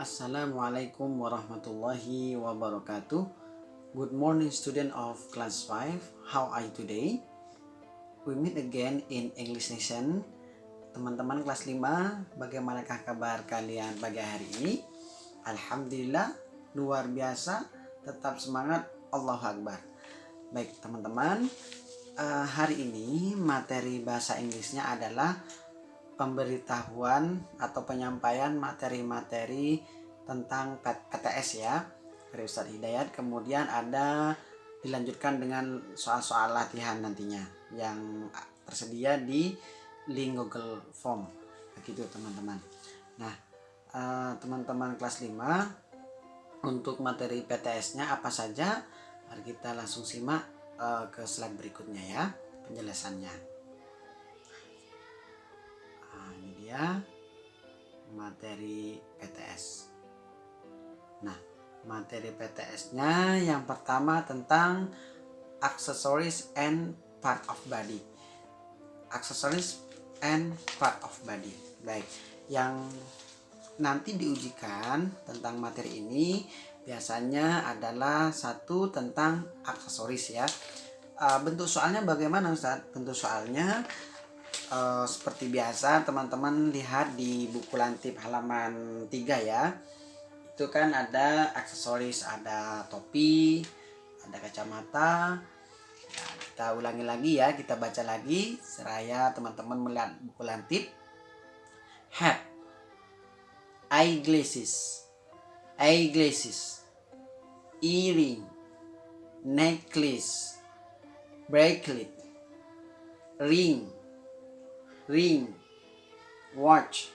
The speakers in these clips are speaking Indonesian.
Assalamualaikum warahmatullahi wabarakatuh. Good morning student of class 5. How are you today? We meet again in English Nation. Teman-teman kelas 5, bagaimanakah kabar kalian pagi hari ini? Alhamdulillah, luar biasa, tetap semangat, Allahu Akbar. Baik teman-teman, hari ini materi bahasa Inggrisnya adalah pemberitahuan atau penyampaian materi-materi tentang PTS ya dari Ustadz Hidayat. Kemudian ada dilanjutkan dengan soal-soal latihan nantinya yang tersedia di link Google Form begitu teman-teman. Nah teman-teman kelas 5, untuk materi PTS-nya apa saja, mari kita langsung simak ke slide berikutnya ya penjelasannya. Ya, materi PTS. Nah, materi PTS-nya yang pertama tentang accessories and part of body. Accessories and part of body. Baik, yang nanti diujikan tentang materi ini biasanya adalah satu tentang aksesoris ya. Bentuk soalnya bagaimana Ustaz? Bentuk soalnya seperti biasa teman-teman lihat di buku lantip halaman 3 ya. Itu kan ada aksesoris, ada topi, ada kacamata. Nah, kita ulangi lagi ya, kita baca lagi seraya teman-teman melihat buku lantip. Hat, eyeglasses, earring, necklace, bracelet, ring, watch,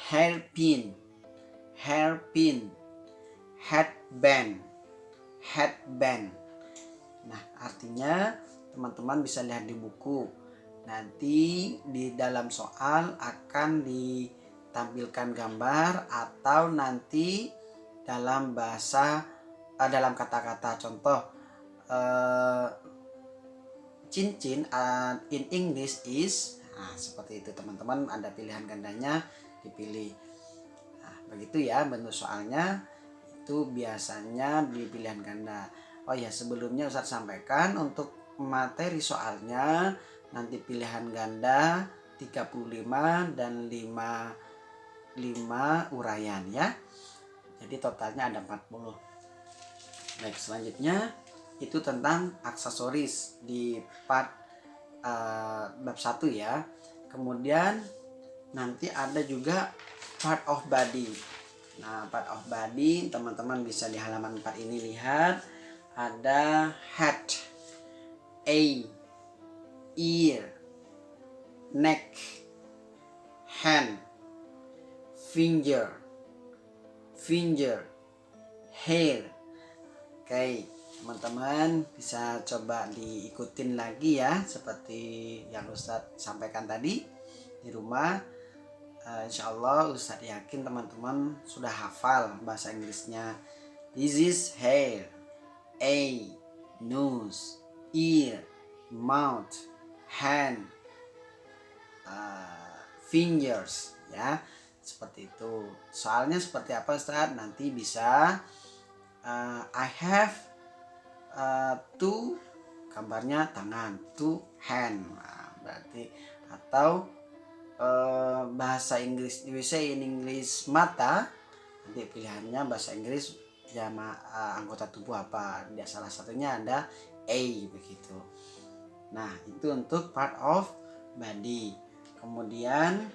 hairpin, headband. Nah, artinya teman-teman bisa lihat di buku. Nanti di dalam soal akan ditampilkan gambar atau nanti dalam bahasa dalam kata-kata. Contoh cincin in English is, nah, seperti itu teman-teman, ada pilihan gandanya dipilih. Nah, begitu ya bentuk soalnya, itu biasanya di pilihan ganda. Oh ya, sebelumnya Ustaz sampaikan untuk materi soalnya nanti pilihan ganda 35 dan 5 uraian ya. Jadi totalnya ada 40. Baik, selanjutnya itu tentang aksesoris di part bab 1 ya. Kemudian nanti ada juga part of body. Nah, part of body teman-teman bisa di halaman 4 ini lihat ada head, eye, ear, neck, hand, finger, hair. Oke, teman-teman bisa coba diikutin lagi ya seperti yang Ustadz sampaikan tadi di rumah. Insya Allah Ustadz yakin teman-teman sudah hafal bahasa Inggrisnya. This is hair, eye, nose, ear, mouth, hand, fingers ya, seperti itu. Soalnya seperti apa Ustadz? Nanti bisa I have two, gambarnya tangan, two hand. Nah, berarti atau bahasa Inggris bisa in English mata, nanti pilihannya bahasa Inggris anggota tubuh apa, dia salah satunya ada A begitu. Nah, itu untuk part of body. Kemudian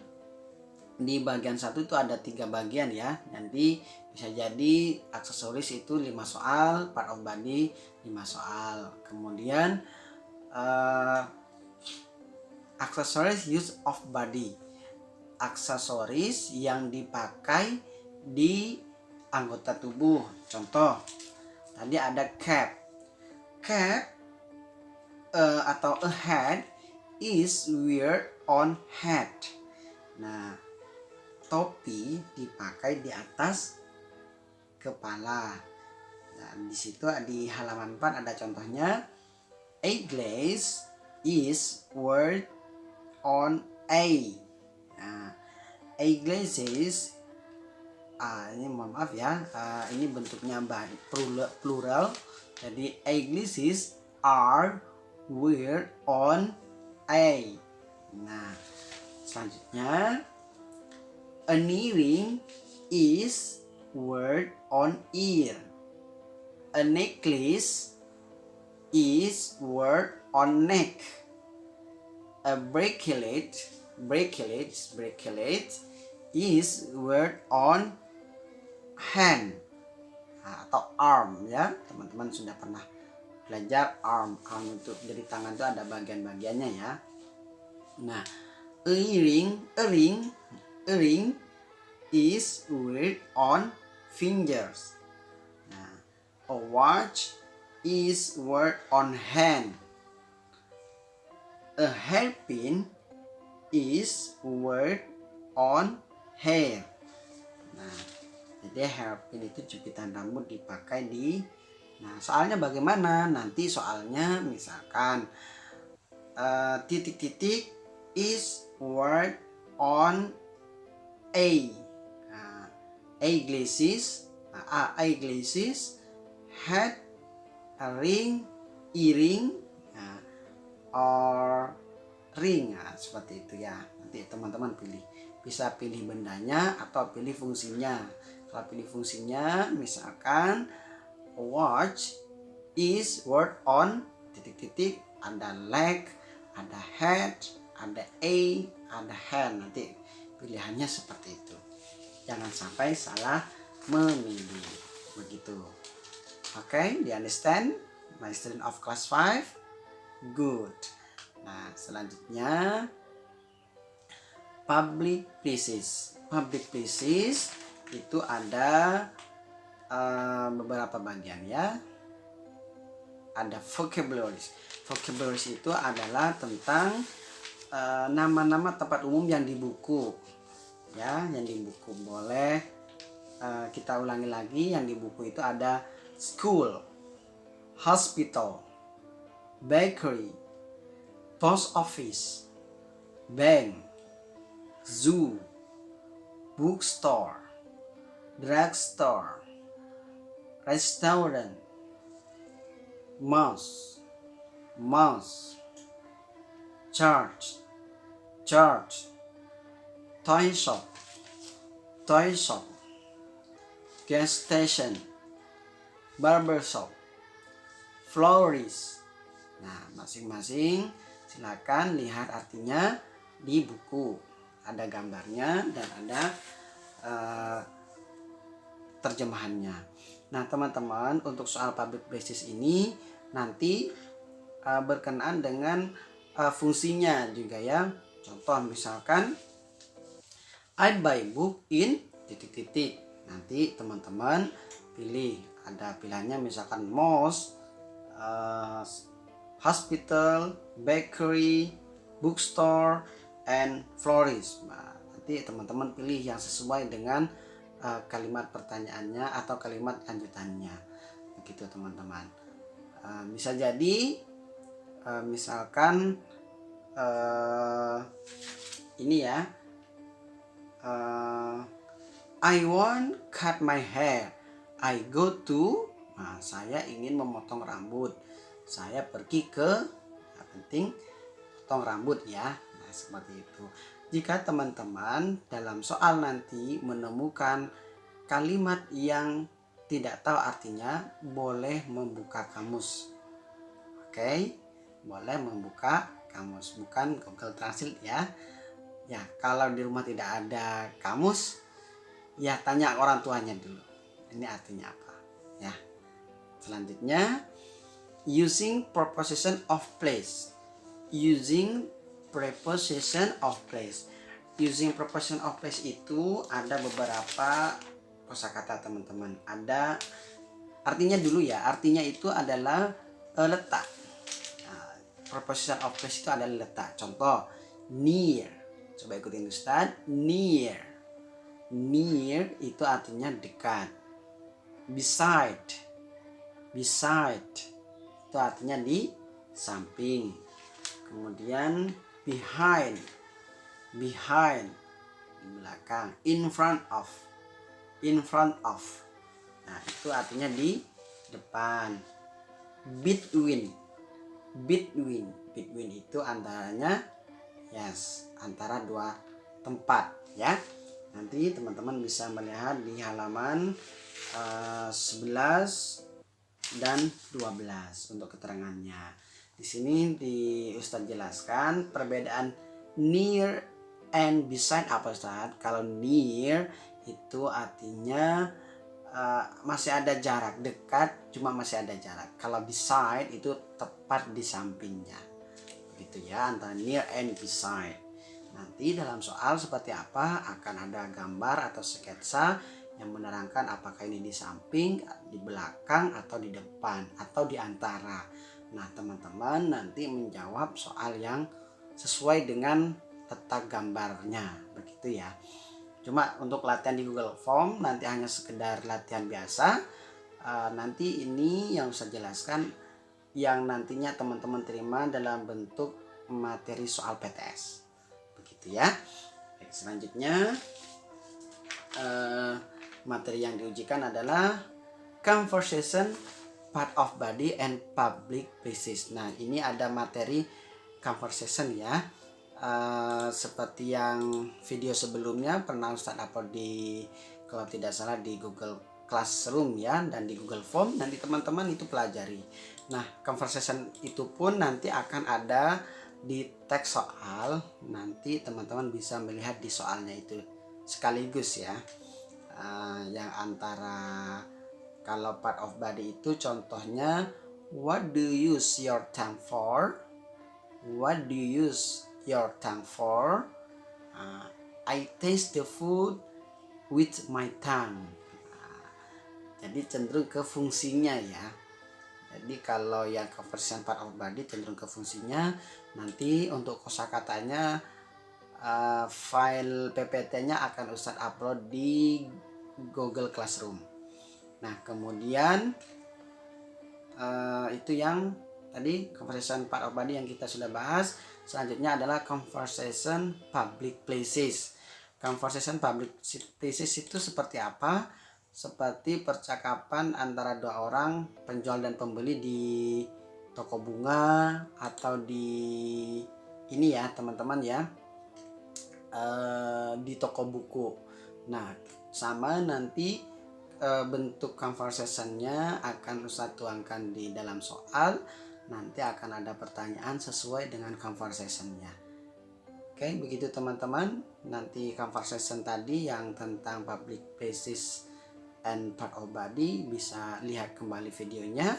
di bagian 1 itu ada 3 bagian ya. Nanti bisa jadi aksesoris itu 5 soal, part of body 5 soal. Kemudian aksesoris use of body, aksesoris yang dipakai di anggota tubuh. Contoh tadi ada cap atau a hat is wear on head. Nah, topi dipakai di atas kepala. Dan di situ di halaman 4 ada contohnya. Eyeglass is worn on a. Nah, eyeglasses ini mohon maaf ya, ini bentuknya plural. Jadi eyeglasses are wear on a. Nah, selanjutnya an earring is wear on ear. A necklace is wear on neck. A bracelet is wear on hand. Atau arm ya, teman-teman sudah pernah belajar arm untuk dari tangan itu ada bagian-bagiannya ya. Nah, a ring is wear on fingers. Nah, a watch is wear on hand. A hairpin is wear on hair. Nah, jadi hairpin itu jepitan rambut dipakai di. Nah, soalnya bagaimana? Nanti soalnya misalkan titik-titik is wear on a. Nah, eyeglasses had a ring, earring, or ring. Nah, seperti itu ya. Nanti teman-teman bisa pilih bendanya atau pilih fungsinya. Kalau pilih fungsinya misalkan watch is word on titik-titik, ada leg, ada head, ada a, ada hand. Nanti pilihannya seperti itu. Jangan sampai salah memilih. Begitu. Oke, di understand my student of class 5? Good. Nah, selanjutnya public places. Public places itu ada beberapa bagian ya. Ada vocabularies. Vocabularies itu adalah tentang nama-nama tempat umum yang di buku. Ya, yang di buku. Boleh kita ulangi lagi, yang di buku itu ada school, hospital, bakery, post office, bank, zoo, bookstore, drugstore, restaurant, mosque, church, toy shop, gas station, barber shop, florist. Nah, masing-masing silakan lihat artinya di buku. Ada gambarnya dan ada terjemahannya. Nah, teman-teman, untuk soal public places ini nanti berkenaan dengan fungsinya juga ya. Contoh misalkan I buy book in titik-titik. Nanti teman-teman pilih, ada pilihannya misalkan mosque, hospital, bakery, bookstore, and florist. Nah, nanti teman-teman pilih yang sesuai dengan kalimat pertanyaannya atau kalimat lanjutannya. Begitu teman-teman. Bisa jadi misalkan ini ya, I want cut my hair. I go to. Nah, saya ingin memotong rambut. Saya pergi ke, yang penting potong rambut ya. Nah, seperti itu. Jika teman-teman dalam soal nanti menemukan kalimat yang tidak tahu artinya, boleh membuka kamus. Oke, boleh membuka kamus, bukan Google Translate ya. Ya, kalau di rumah tidak ada kamus, ya tanya orang tuanya dulu. Ini artinya apa? Ya. Selanjutnya, using preposition of place. Using preposition of place. Using preposition of place itu ada beberapa kosakata teman-teman. Ada artinya dulu ya. Artinya itu adalah letak. Nah, preposition of place itu adalah letak. Contoh, near. Coba ikutin Ustaz. Near. Near itu artinya dekat. Beside itu artinya di samping. Kemudian behind di belakang. In front of in front of. Nah, itu artinya di depan. Between. Between itu antaranya antara dua tempat ya. Nanti teman-teman bisa melihat di halaman 11 dan 12 untuk keterangannya. Di sini Ustadz jelaskan perbedaan near and beside apa Ustadz? Kalau near itu artinya masih ada jarak, dekat cuma masih ada jarak. Kalau beside itu tepat di sampingnya. Begitu ya, antara near and beside. Nanti dalam soal seperti apa akan ada gambar atau sketsa yang menerangkan apakah ini di samping, di belakang, atau di depan, atau di antara. Nah, teman-teman nanti menjawab soal yang sesuai dengan letak gambarnya, begitu ya. Cuma untuk latihan di Google Form nanti hanya sekedar latihan biasa. Nanti ini yang saya jelaskan yang nantinya teman-teman terima dalam bentuk materi soal PTS. Begitu ya. Baik, selanjutnya materi yang diujikan adalah conversation, part of body and public places. Nah, ini ada materi conversation ya. Seperti yang video sebelumnya pernah Ustadz upload di, kalau tidak salah, di Google Classroom ya, dan di Google Form. Nanti teman-teman itu pelajari. Nah, conversation itu pun nanti akan ada di teks soal. Nanti teman-teman bisa melihat di soalnya itu sekaligus ya. Yang antara kalau part of body itu contohnya, what do you use your tongue for? What do you use your tongue for? I taste the food with my tongue. Jadi cenderung ke fungsinya ya. Jadi kalau yang conversation part of body cenderung ke fungsinya. Nanti untuk kosakatanya file PPT-nya akan Ustadz upload di Google Classroom. Nah, kemudian itu yang tadi conversation part of body yang kita sudah bahas. Selanjutnya adalah conversation public places. Conversation public places itu seperti apa? Seperti percakapan antara dua orang, penjual dan pembeli di toko bunga atau di ini ya teman-teman ya, di toko buku. Nah, sama nanti bentuk conversationnya akan Ustadz tuangkan di dalam soal. Nanti akan ada pertanyaan sesuai dengan conversationnya. Oke, begitu teman-teman. Nanti conversation tadi yang tentang public places and part of body bisa lihat kembali videonya.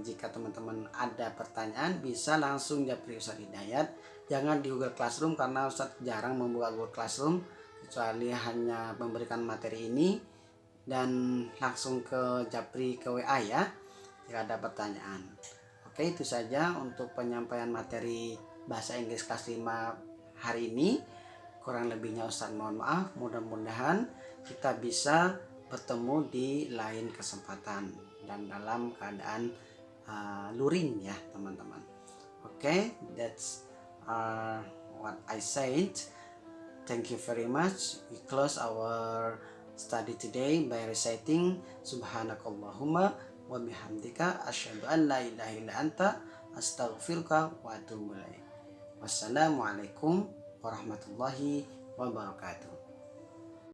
Jika teman-teman ada pertanyaan bisa langsung japri Ustadz Hidayat. Jangan di Google Classroom karena Ustadz jarang membuka Google Classroom, kecuali hanya memberikan materi ini, dan langsung ke japri ke WA ya jika ada pertanyaan. Oke, itu saja untuk penyampaian materi bahasa Inggris kelas 5 hari ini. Kurang lebihnya Ustadz mohon maaf. Mudah-mudahan kita bisa bertemu di lain kesempatan dan dalam keadaan luring ya teman-teman. Oke, that's what I said. Thank you very much. We close our study today by reciting Subhanakallahumma wa bihamdika asyhadu an la ilaha illa anta astaghfiruka wa atubu ilaik. Wassalamualaikum warahmatullahi wabarakatuh.